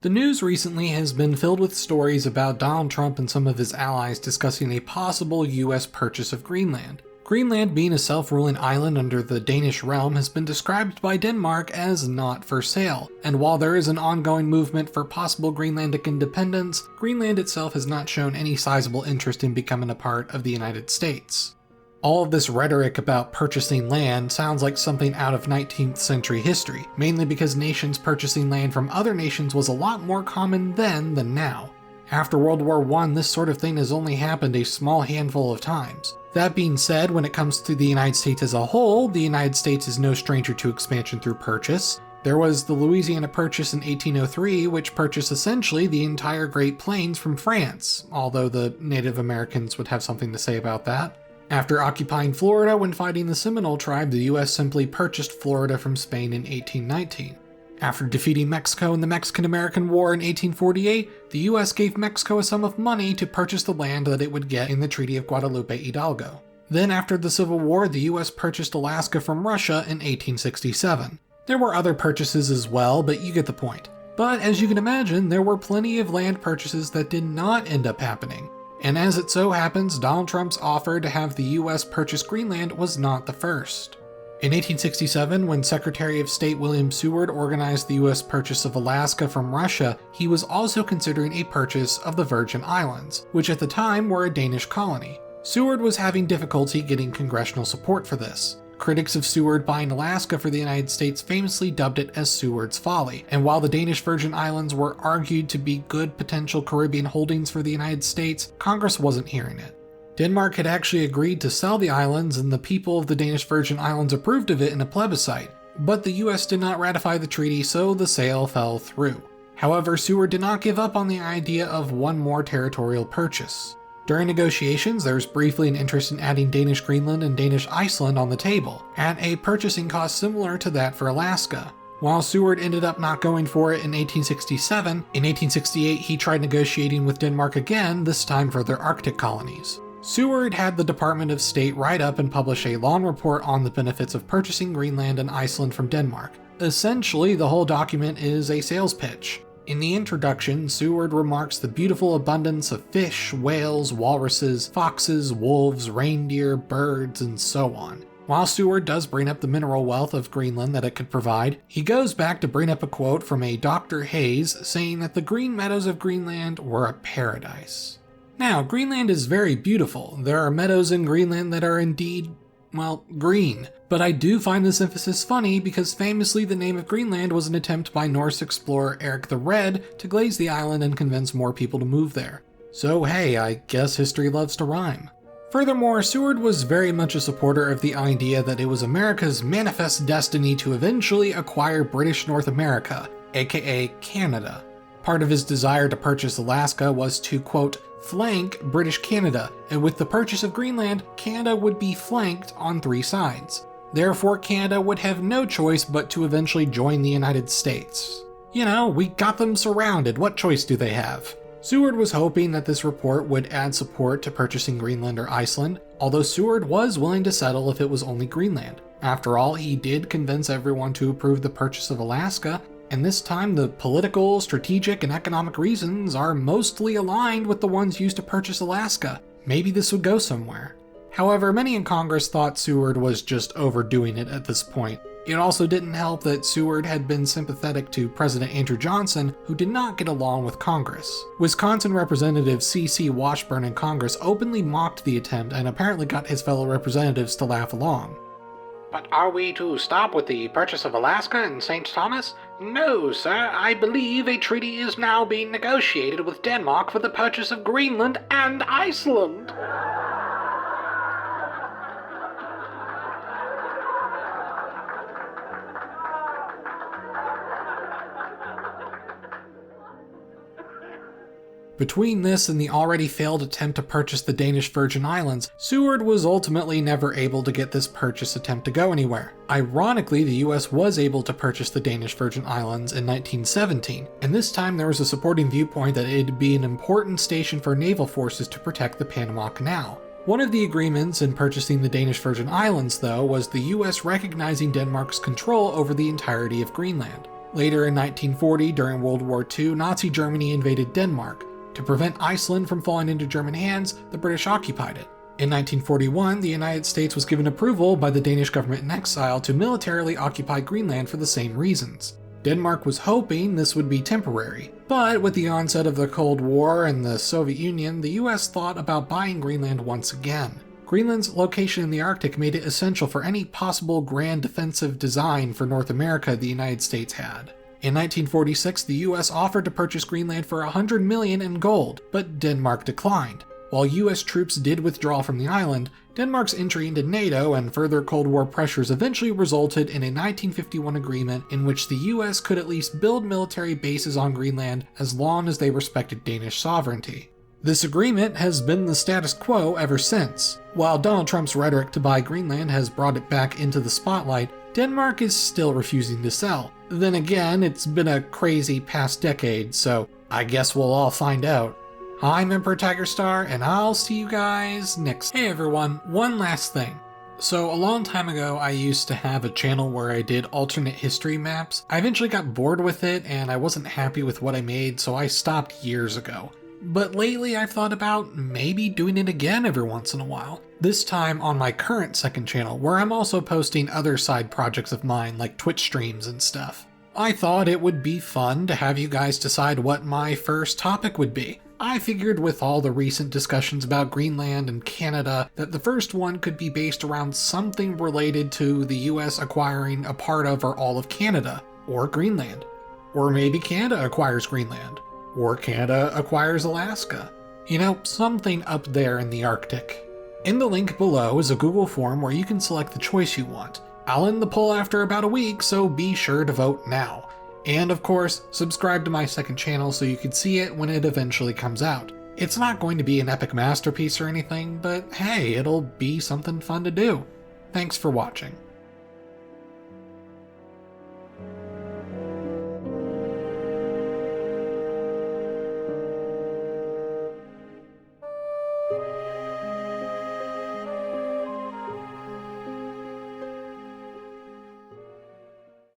The news recently has been filled with stories about Donald Trump and some of his allies discussing a possible US purchase of Greenland. Greenland, being a self-ruling island under the Danish realm, has been described by Denmark as not for sale, and while there is an ongoing movement for possible Greenlandic independence, Greenland itself has not shown any sizable interest in becoming a part of the United States. All of this rhetoric about purchasing land sounds like something out of 19th century history, mainly because nations purchasing land from other nations was a lot more common then than now. After World War I, this sort of thing has only happened a small handful of times. That being said, when it comes to the United States as a whole, the United States is no stranger to expansion through purchase. There was the Louisiana Purchase in 1803, which purchased essentially the entire Great Plains from France, although the Native Americans would have something to say about that. After occupying Florida when fighting the Seminole tribe, the US simply purchased Florida from Spain in 1819. After defeating Mexico in the Mexican-American War in 1848, the US gave Mexico a sum of money to purchase the land that it would get in the Treaty of Guadalupe Hidalgo. Then after the Civil War, the US purchased Alaska from Russia in 1867. There were other purchases as well, but you get the point. But as you can imagine, there were plenty of land purchases that did not end up happening. And as it so happens, Donald Trump's offer to have the US purchase Greenland was not the first. In 1867, when Secretary of State William Seward organized the US purchase of Alaska from Russia, he was also considering a purchase of the Virgin Islands, which at the time were a Danish colony. Seward was having difficulty getting congressional support for this. Critics of Seward buying Alaska for the United States famously dubbed it as Seward's folly, and while the Danish Virgin Islands were argued to be good potential Caribbean holdings for the United States, Congress wasn't hearing it. Denmark had actually agreed to sell the islands, and the people of the Danish Virgin Islands approved of it in a plebiscite, but the US did not ratify the treaty, so the sale fell through. However, Seward did not give up on the idea of one more territorial purchase. During negotiations, there was briefly an interest in adding Danish Greenland and Danish Iceland on the table, at a purchasing cost similar to that for Alaska. While Seward ended up not going for it in 1867, in 1868 he tried negotiating with Denmark again, this time for their Arctic colonies. Seward had the Department of State write up and publish a long report on the benefits of purchasing Greenland and Iceland from Denmark. Essentially, the whole document is a sales pitch. In the introduction, Seward remarks the beautiful abundance of fish, whales, walruses, foxes, wolves, reindeer, birds, and so on. While Seward does bring up the mineral wealth of Greenland that it could provide, he goes back to bring up a quote from a Dr. Hayes saying that the green meadows of Greenland were a paradise. Now, Greenland is very beautiful. There are meadows in Greenland that are indeed, well, green. But I do find this emphasis funny because famously the name of Greenland was an attempt by Norse explorer Eric the Red to glaze the island and convince more people to move there. So hey, I guess history loves to rhyme. Furthermore, Seward was very much a supporter of the idea that it was America's manifest destiny to eventually acquire British North America, aka Canada. Part of his desire to purchase Alaska was to, quote, flank British Canada, and with the purchase of Greenland, Canada would be flanked on 3 sides. Therefore, Canada would have no choice but to eventually join the United States. You know, we got them surrounded, what choice do they have? Seward was hoping that this report would add support to purchasing Greenland or Iceland, although Seward was willing to settle if it was only Greenland. After all, he did convince everyone to approve the purchase of Alaska, and this time the political, strategic, and economic reasons are mostly aligned with the ones used to purchase Alaska. Maybe this would go somewhere. However, many in Congress thought Seward was just overdoing it at this point. It also didn't help that Seward had been sympathetic to President Andrew Johnson, who did not get along with Congress. Wisconsin Representative C.C. Washburn in Congress openly mocked the attempt and apparently got his fellow representatives to laugh along. But are we to stop with the purchase of Alaska and St. Thomas? No, sir. I believe a treaty is now being negotiated with Denmark for the purchase of Greenland and Iceland. Between this and the already failed attempt to purchase the Danish Virgin Islands, Seward was ultimately never able to get this purchase attempt to go anywhere. Ironically, the US was able to purchase the Danish Virgin Islands in 1917, and this time there was a supporting viewpoint that it'd be an important station for naval forces to protect the Panama Canal. One of the agreements in purchasing the Danish Virgin Islands, though, was the US recognizing Denmark's control over the entirety of Greenland. Later in 1940, during World War II, Nazi Germany invaded Denmark. To prevent Iceland from falling into German hands, the British occupied it. In 1941, the United States was given approval by the Danish government in exile to militarily occupy Greenland for the same reasons. Denmark was hoping this would be temporary, but with the onset of the Cold War and the Soviet Union, the US thought about buying Greenland once again. Greenland's location in the Arctic made it essential for any possible grand defensive design for North America the United States had. In 1946, the US offered to purchase Greenland for $100 million in gold, but Denmark declined. While US troops did withdraw from the island, Denmark's entry into NATO and further Cold War pressures eventually resulted in a 1951 agreement in which the US could at least build military bases on Greenland as long as they respected Danish sovereignty. This agreement has been the status quo ever since. While Donald Trump's rhetoric to buy Greenland has brought it back into the spotlight, Denmark is still refusing to sell. Then again, it's been a crazy past decade, so I guess we'll all find out. I'm Emperor Tiger Star, and I'll see you guys next. Hey everyone, one last thing. So a long time ago, I used to have a channel where I did alternate history maps. I eventually got bored with it, and I wasn't happy with what I made, so I stopped years ago. But lately I've thought about maybe doing it again every once in a while. This time on my current second channel, where I'm also posting other side projects of mine like Twitch streams and stuff. I thought it would be fun to have you guys decide what my first topic would be. I figured with all the recent discussions about Greenland and Canada that the first one could be based around something related to the US acquiring a part of or all of Canada, or Greenland. Or maybe Canada acquires Greenland. Or Canada acquires Alaska. You know, something up there in the Arctic. In the link below is a Google form where you can select the choice you want. I'll end the poll after about a week, so be sure to vote now. And of course, subscribe to my second channel so you can see it when it eventually comes out. It's not going to be an epic masterpiece or anything, but hey, it'll be something fun to do. Thanks for watching.